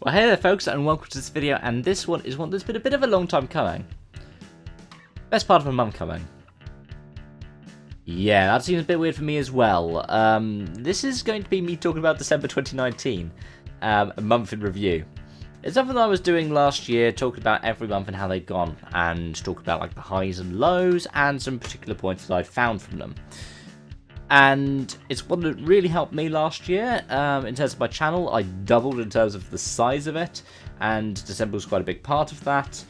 Well, hey there folks, and welcome to this video, and this one is one that's been a bit of a long time coming. Best part of a month coming. Yeah, that seems a bit weird for me as well. This is going to be me talking about December 2019, a month in review. It's something that I was doing last year, talking about every month and how they'd gone, and talking about like the highs and lows, and some particular points that I'd found from them. And it's one that really helped me last year in terms of my channel. I doubled in terms of the size of it, and December was quite a big part of that.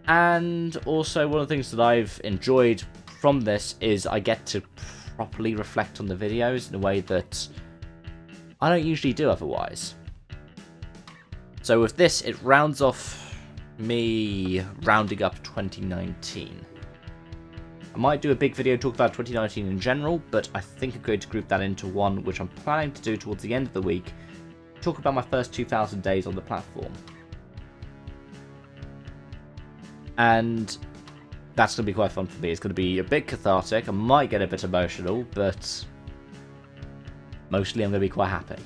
And also one of the things that I've enjoyed from this is I get to properly reflect on the videos in a way that I don't usually do otherwise. So with this, it rounds off me rounding up 2019. I might do a big video talk about 2019 in general, but I think I'm going to group that into one, which I'm planning to do towards the end of the week, talk about my first 2,000 days on the platform. And that's going to be quite fun for me. It's going to be a bit cathartic, I might get a bit emotional, but mostly I'm going to be quite happy.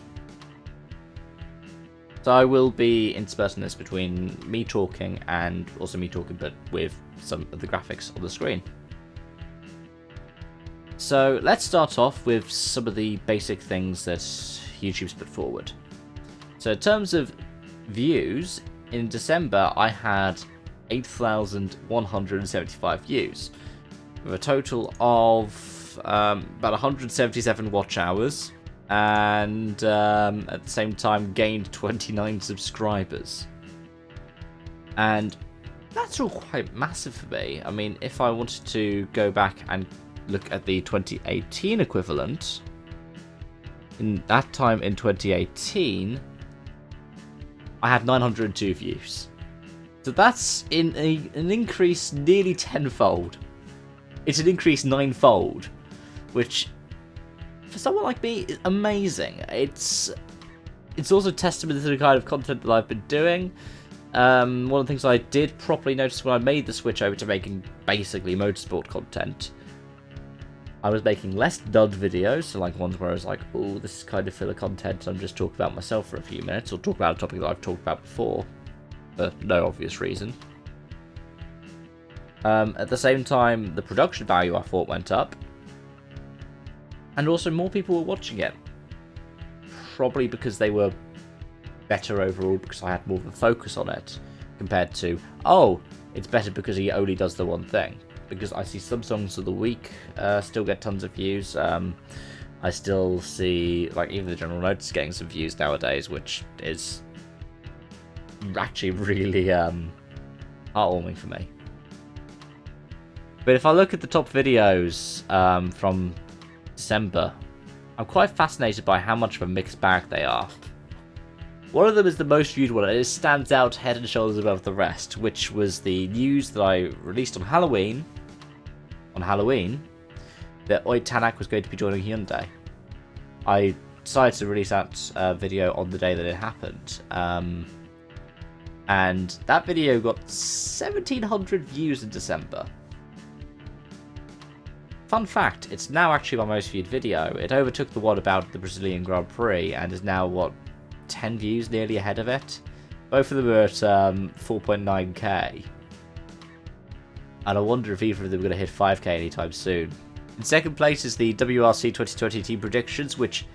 So I will be interspersing this between me talking and also me talking, but with some of the graphics on the screen. So let's start off with some of the basic things that YouTube's put forward. So in terms of views, in December I had 8,175 views, with a total of about 177 watch hours, and at the same time gained 29 subscribers. And that's all quite massive for me. I mean, if I wanted to go back and look at the 2018 equivalent, in that time in 2018 I had 902 views, so that's in an increase nearly tenfold. It's an increase ninefold, which for someone like me is amazing. It's also testament to the kind of content that I've been doing. One of the things I did properly notice when I made the switch over to making basically motorsport content, I was making less dud videos, so like ones where I was like, oh, this is kind of filler content, I'm just talking about myself for a few minutes, or talk about a topic that I've talked about before, for no obvious reason. At the same time, the production value I thought went up, and also more people were watching it. Probably because they were better overall, because I had more of a focus on it, compared to, oh, it's better because he only does the one thing. Because I see some songs of the week still get tons of views. I still see, like, even the general notice getting some views nowadays, which is actually really heartwarming for me. But if I look at the top videos from December, I'm quite fascinated by how much of a mixed bag they are. One of them is the most viewed one, and it stands out head and shoulders above the rest, which was the news that I released on Halloween, that Oid Tanak was going to be joining Hyundai. I decided to release that video on the day that it happened, and that video got 1,700 views in December. Fun fact, it's now actually my most viewed video. It overtook the one about the Brazilian Grand Prix, and is now, what, 10 views nearly ahead of it. Both of them are at 4.9k. And I wonder if either of them are going to hit 5k anytime soon. In second place is the WRC 2020 team predictions, which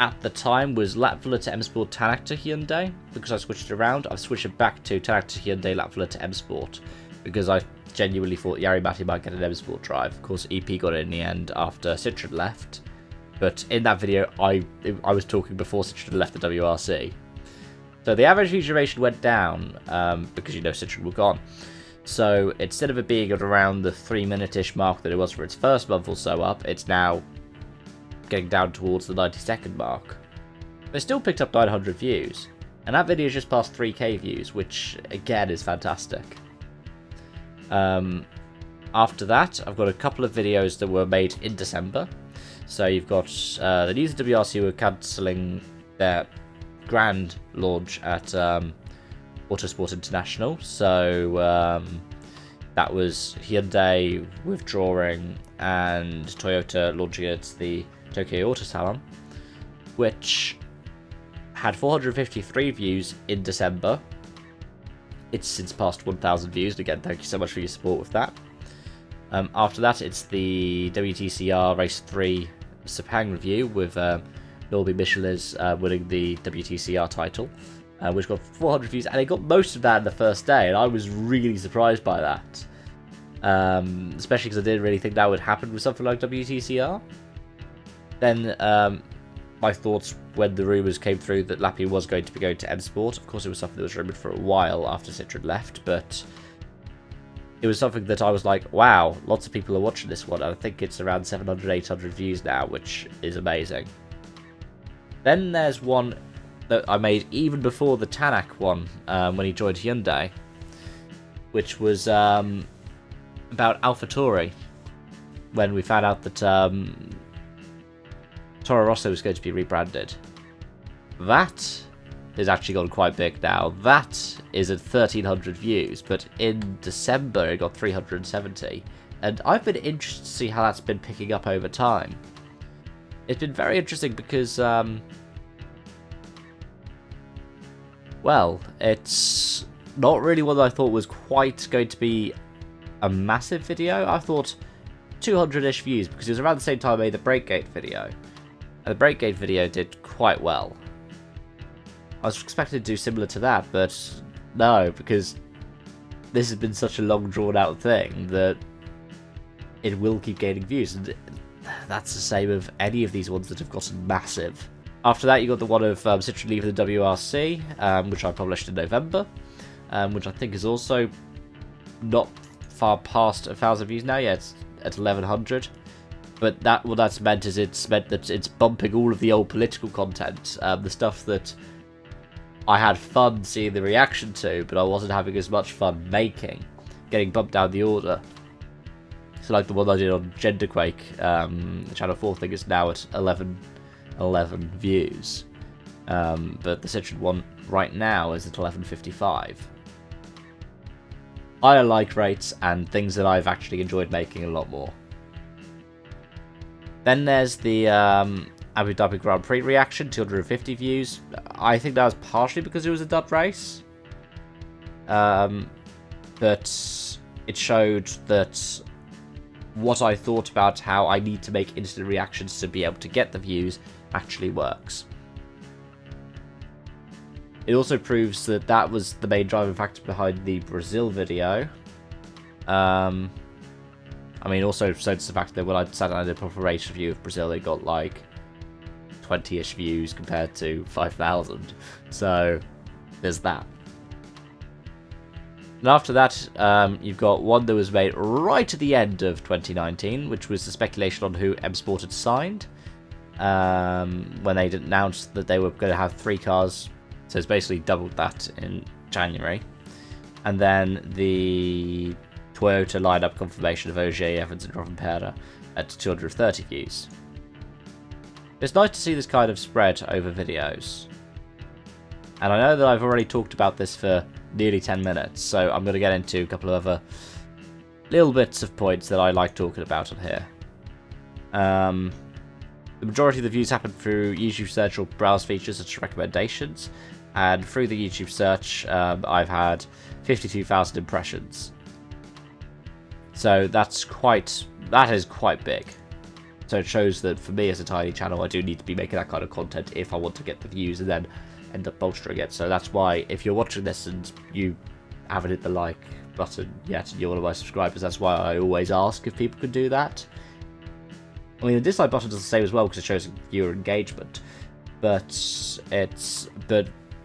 at the time was Latvala to M Sport Tanak to Hyundai. Because I switched it around, I've switched it back to Tanak to Hyundai, Latvala to M Sport, because I genuinely thought Jari Matti might get an M Sport drive. Of course, EP got it in the end after Citroen left. But in that video, I was talking before Citroen left the WRC. So the average view duration went down, because, you know, Citroen were gone. So instead of it being at around the 3-minute-ish mark that it was for its first month or so up, it's now getting down towards the 90-second mark. But it still picked up 900 views. And that video just passed 3k views, which, again, is fantastic. After that, I've got a couple of videos that were made in December. So you've got the news of WRC were cancelling their grand launch at Autosport International. So that was Hyundai withdrawing and Toyota launching at the Tokyo Auto Salon, which had 453 views in December. It's since passed 1,000 views, and again, thank you so much for your support with that. After that, it's the WTCR Race 3 Sepang review with Norby Michelis winning the WTCR title, which got 400 views, and it got most of that in the first day, and I was really surprised by that. Especially because I didn't really think that would happen with something like WTCR. Then my thoughts when the rumours came through that Lappy was going to be going to M Sport. Of course, it was something that was rumoured for a while after Citron left, but it was something that I was like, wow, lots of people are watching this one, and I think it's around 700, 800 views now, which is amazing. Then there's one that I made even before the Tanak one, when he joined Hyundai, which was about AlphaTauri, when we found out that Toro Rosso was going to be rebranded. That has actually gone quite big now. That is at 1,300 views, but in December it got 370, and I've been interested to see how that's been picking up over time. It's been very interesting because, well, it's not really what I thought was quite going to be a massive video. I thought 200-ish views, because it was around the same time I made the Breakgate video. And the Breakgate video did quite well. I was expecting to do similar to that, but no, because this has been such a long drawn out thing that it will keep gaining views, and that's the same of any of these ones that have gotten massive. After that, you got the one of Citroen leaving the WRC, which I published in November, which I think is also not far past 1,000 views now. Yeah, it's at 1,100. But that what that's meant is it's meant that it's bumping all of the old political content, the stuff that I had fun seeing the reaction to, but I wasn't having as much fun making, getting bumped down the order. So like the one I did on Genderquake, the Channel 4 thing is now at 11 views. But the Citroen one right now is at 1155. I like rates and things that I've actually enjoyed making a lot more. Then there's the Abu Dhabi Grand Prix reaction, 250 views. I think that was partially because it was a dud race. But it showed that what I thought about how I need to make instant reactions to be able to get the views actually works. It also proves that that was the main driving factor behind the Brazil video. I mean, also shows the fact that when I sat down and did a proper race review of Brazil, it got like 20-ish views compared to 5,000. So there's that. And after that, you've got one that was made right at the end of 2019, which was the speculation on who M Sport had signed. When they announced that they were going to have 3 cars, so it's basically doubled that in January. And then the Toyota lineup confirmation of Ogier, Evans and Rovanperä at 230 views. It's nice to see this kind of spread over videos. And I know that I've already talked about this for nearly 10 minutes, so I'm going to get into a couple of other little bits of points that I like talking about on here. The majority of the views happen through YouTube search or browse features such as recommendations, and through the YouTube search I've had 52,000 impressions. So that is quite big. So it shows that for me as a tiny channel, I do need to be making that kind of content if I want to get the views and then end up bolstering it. So that's why if you're watching this and you haven't hit the like button yet and you're one of my subscribers, that's why I always ask if people could do that. I mean, the dislike button does the same as well because it shows viewer engagement, but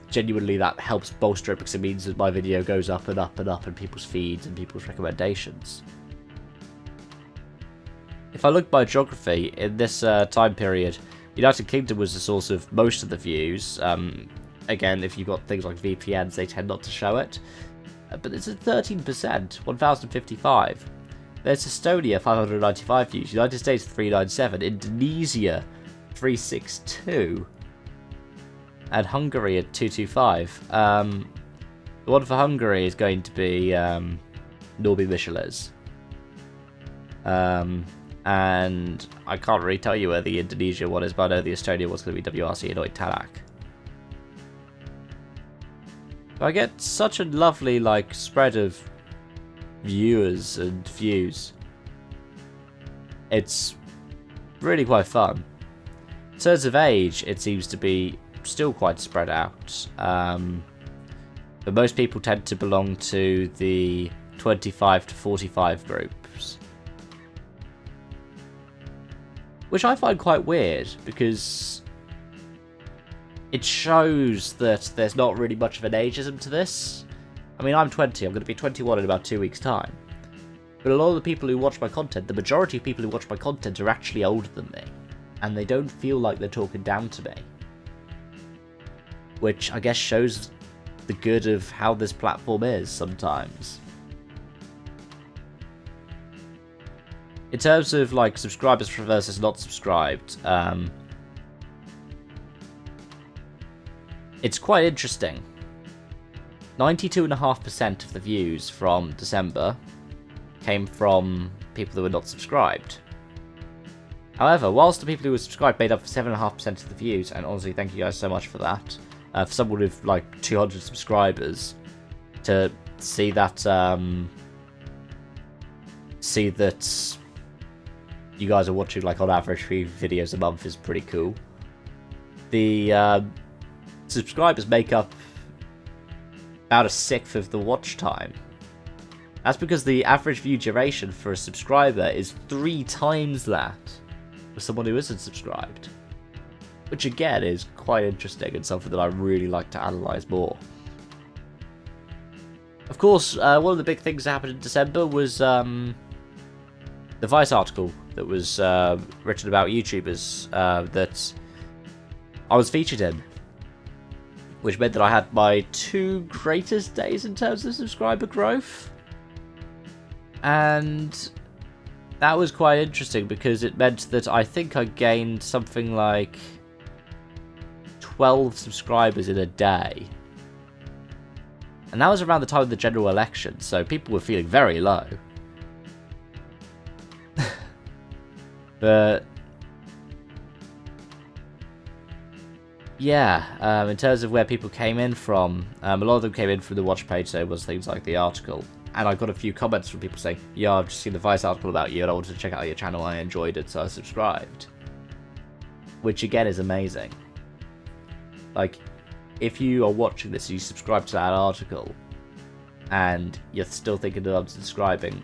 genuinely that helps bolster it because it means that my video goes up and up and up in people's feeds and people's recommendations. If I look by geography, in this time period, United Kingdom was the source of most of the views. Again, if you've got things like VPNs, they tend not to show it. But it's at 13%, 1,055. There's Estonia, 595 views. United States, 397. Indonesia, 362. And Hungary at 225. The one for Hungary is going to be Norby Michelis. And I can't really tell you where the Indonesia one is, but I know the Estonia one's going to be WRC and Tanak. I get such a lovely, like, spread of viewers and views. It's really quite fun. In terms of age, it seems to be still quite spread out. But most people tend to belong to the 25 to 45 groups. Which I find quite weird, because it shows that there's not really much of an ageism to this. I mean, I'm 20, I'm going to be 21 in about 2 weeks' time. But a lot of the people who watch my content, the majority of people who watch my content are actually older than me. And they don't feel like they're talking down to me. Which I guess shows the good of how this platform is sometimes. In terms of like subscribers versus not subscribed, it's quite interesting. 92.5% of the views from December came from people who were not subscribed. However, whilst the people who were subscribed made up for 7.5% of the views, and honestly, thank you guys so much for that. For someone with like 200 subscribers, to see that you guys are watching like on average 3 videos a month is pretty cool. The subscribers make up about 1/6 of the watch time. That's because the average view duration for a subscriber is 3 times that for someone who isn't subscribed. Which again is quite interesting and something that I really like to analyse more. Of course, one of the big things that happened in December was the Vice article that was written about YouTubers that I was featured in. Which meant that I had my 2 greatest days in terms of subscriber growth. And that was quite interesting because it meant that I think I gained something like 12 subscribers in a day. And that was around the time of the general election, so people were feeling very low. But yeah, in terms of where people came in from, a lot of them came in from the watch page, so it was things like the article. And I got a few comments from people saying, yeah, I've just seen the Vice article about you and I wanted to check out your channel, I enjoyed it, so I subscribed. Which again is amazing. Like, if you are watching this and you subscribe to that article, and you're still thinking of unsubscribing,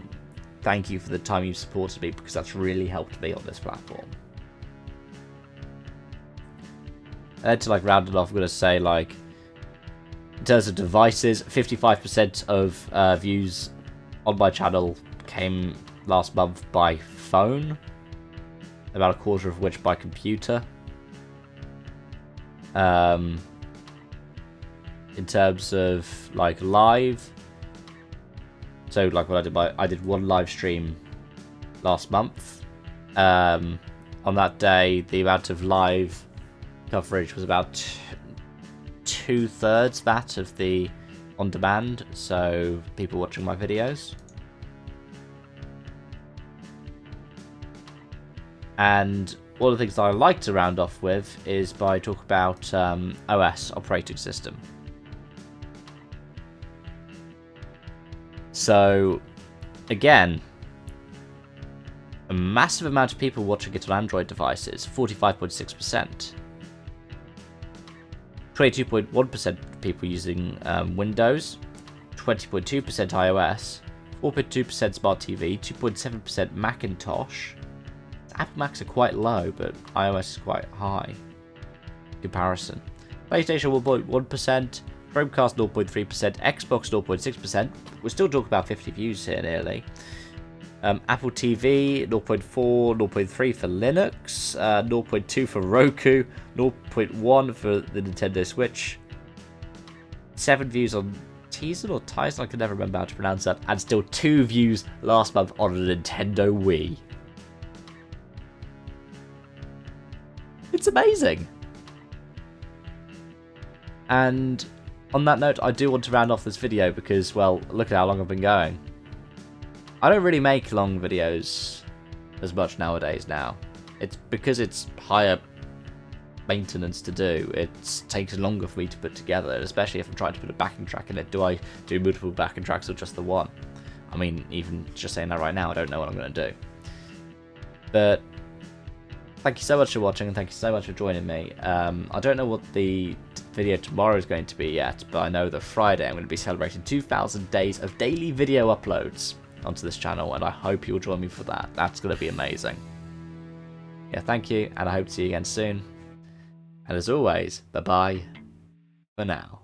thank you for the time you've supported me, because that's really helped me on this platform. And then to like round it off, I'm going to say, like, in terms of devices, 55% of views on my channel came last month by phone, about a quarter of which by computer. In terms of like live, so like what I did 1 live stream last month. On that day, the amount of live coverage was about 2/3 that of the on demand, so people watching my videos. And one of the things that I like to round off with is by talking about OS, operating system. So, again, a massive amount of people watching it on Android devices, 45.6%. 22.1% of people using Windows, 20.2% iOS, 4.2% Smart TV, 2.7% Macintosh. Apple Macs are quite low, but iOS is quite high in comparison. PlayStation 1.1%, Chromecast 0.3%, Xbox 0.6%. We're still talking about 50 views here nearly. Apple TV 0.4, 0.3 for Linux, 0.2 for Roku, 0.1 for the Nintendo Switch. 7 views on Tizen or Tizen, I can never remember how to pronounce that, and still 2 views last month on a Nintendo Wii. It's amazing. And on that note, I do want to round off this video because, well, look at how long I've been going. I don't really make long videos as much nowadays now. It's because it's higher maintenance to do. It takes longer for me to put together, especially if I'm trying to put a backing track in it. Do I do multiple backing tracks or just the one? I mean, even just saying that right now, I don't know what I'm going to do. But thank you so much for watching, and thank you so much for joining me. I don't know what the video tomorrow is going to be yet, but I know that Friday I'm going to be celebrating 2,000 days of daily video uploads onto this channel, and I hope you'll join me for that. That's going to be amazing. Yeah, thank you, and I hope to see you again soon. And as always, bye-bye for now.